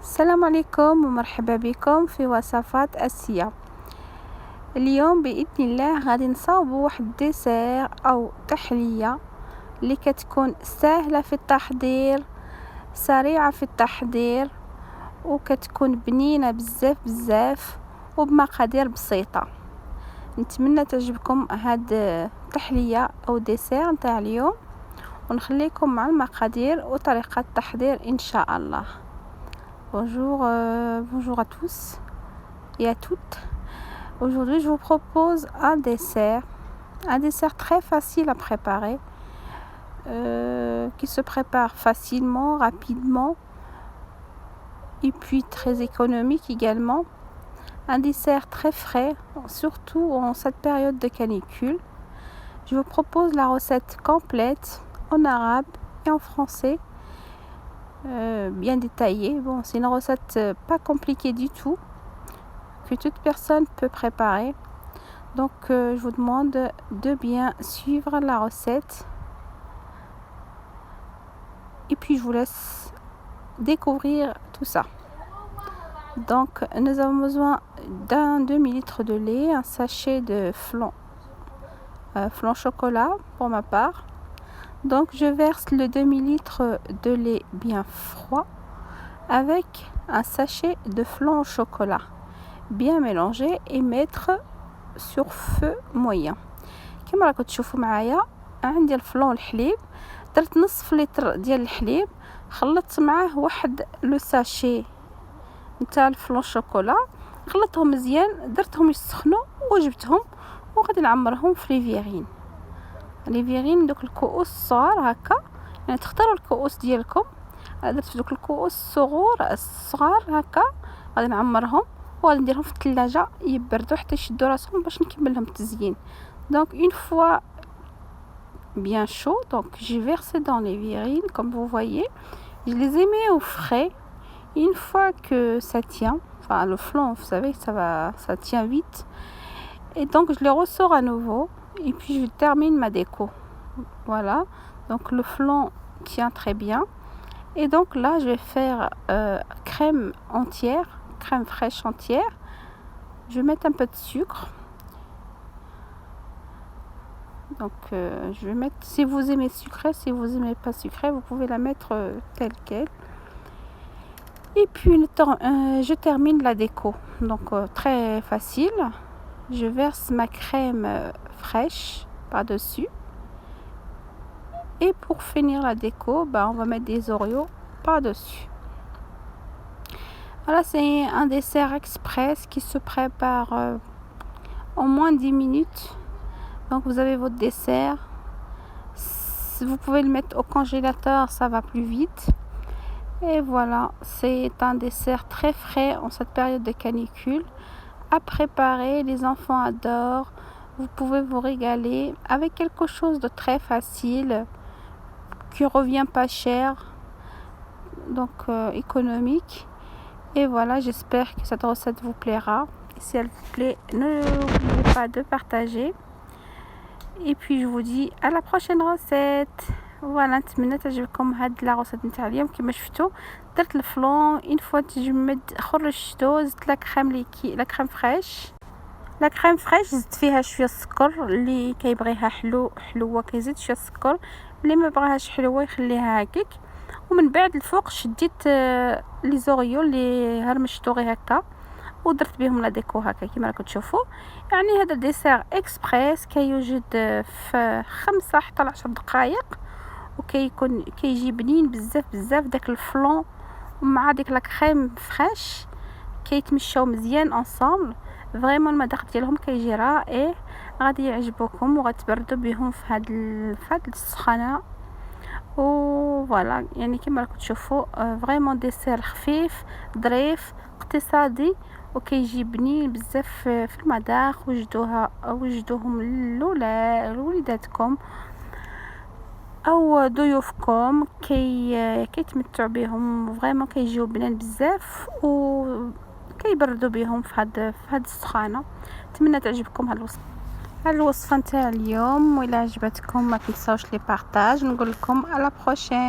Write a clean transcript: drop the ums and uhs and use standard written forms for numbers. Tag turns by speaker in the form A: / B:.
A: السلام عليكم ومرحبا بكم في وصفات آسيا. اليوم بإذن الله غادي نصاوبوا واحد الديسير أو تحلية اللي كتكون سهلة في التحضير، سريعة في التحضير، وكتكون بنينة بزاف وبمقادير بسيطة. نتمنى تعجبكم هاد التحلية أو ديسير نتاع اليوم، ونخليكم مع المقادير وطريقة التحضير إن شاء الله. Bonjour à tous et à toutes. Aujourd'hui, je vous propose un dessert très facile à préparer, qui se prépare facilement, rapidement, et puis très économique également. Un dessert très frais, surtout en cette période de canicule. Je vous propose la recette complète en arabe et en français. Bien détaillée. Bon, c'est une recette pas compliquée du tout, que toute personne peut préparer. Donc je vous demande de bien suivre la recette et puis je vous laisse découvrir tout ça. Donc nous avons besoin d'un demi-litre de lait, un sachet de flan chocolat pour ma part. Donc je verse le demi-litre de lait bien froid avec un sachet de flan au chocolat, bien mélanger et mettre sur feu moyen. كما راكم تشوفوا معايا عندي الفلان والحليب، درت نصف لتر ديال الحليب، خلطت معاه واحد لو ساشي نتاع الفلان شوكولا، خلطتهم مزيان، درتهم يسخنوا وجبتهم وغادي نعمرهم في لي فيغين دوك الكؤوس الصغار هكا، يعني تختاروا الكؤوس ديالكم. انا درت دوك الكؤوس الصغار هكا، غادي نعمرهم وغادي نديرهم في الثلاجه يبردوا حتى يشدوا راسهم باش نكمل لهم التزيين. Donc une fois bien chaud, donc j'ai versé dans les verrines comme vous voyez. Je les ai mis au frais. Une fois que ça tient, enfin le flan, vous savez, ça tient vite. Et donc je le ressors à nouveau et puis je termine ma déco. Voilà. Donc le flan tient très bien. Et donc là je vais faire crème fraîche entière. Je vais mettre un peu de sucre. Donc je vais mettre, si vous aimez sucré, si vous aimez pas sucré, vous pouvez la mettre telle quelle. Et puis je termine la déco. Donc très facile. Je verse ma crème fraîche par-dessus. Et pour finir la déco, on va mettre des Oreos par-dessus. Voilà, c'est un dessert express qui se prépare en moins de 10 minutes. Donc vous avez votre dessert. Vous pouvez le mettre au congélateur, ça va plus vite. Et voilà, c'est un dessert très frais en cette période de canicule. À préparer, les enfants adorent. Vous pouvez vous régaler avec quelque chose de très facile, qui revient pas cher, donc économique. Et voilà, j'espère que cette recette vous plaira. Si elle vous plaît, n'oubliez pas de partager. Et puis je vous dis à la prochaine recette. فوالا نتمنى تعجبكم هاد لا روسيت نتاع اليوم. كما شفتوا درت الفلون اون فوا تجمد خرجتو، زدت لا كريم فريش زدت فيها شويه السكر، اللي كيبغيها حلوه كيزيد شويه السكر، اللي ما بغاهاش حلوه يخليها هكاك. ومن بعد الفوق شديت لي زوريو اللي هرمشتو غير هكا ودرت بهم لا ديكو هكا كما راكم تشوفوا. يعني هذا الديسير اكسبريس كيوجد في 5 حتى 10 دقائق، وكيكون كيجي بنين بزاف داك الفلون مع ديك لا كريم فريش كيتمشاو مزيان انصامبل. فريمون المذاق ديالهم كيجي رائع، غادي يعجبوكم وغتبردوا بهم في هاد السخانه. وفوالا يعني كما راكم تشوفوا فريمون ديسير خفيف ظريف اقتصادي وكيجي بنين بزاف في المذاق. وجدوهم لوليداتكم او ضيوفكم كيتمتعوا بهم، فريمون كيجيو بنان بزاف وكيبردوا بهم في هاد السخانه. نتمنى تعجبكم هاد الوصفه نتاع اليوم، وإلا عجبتكم ما تنساوش لي بارطاج. نقول لكم على بروشين.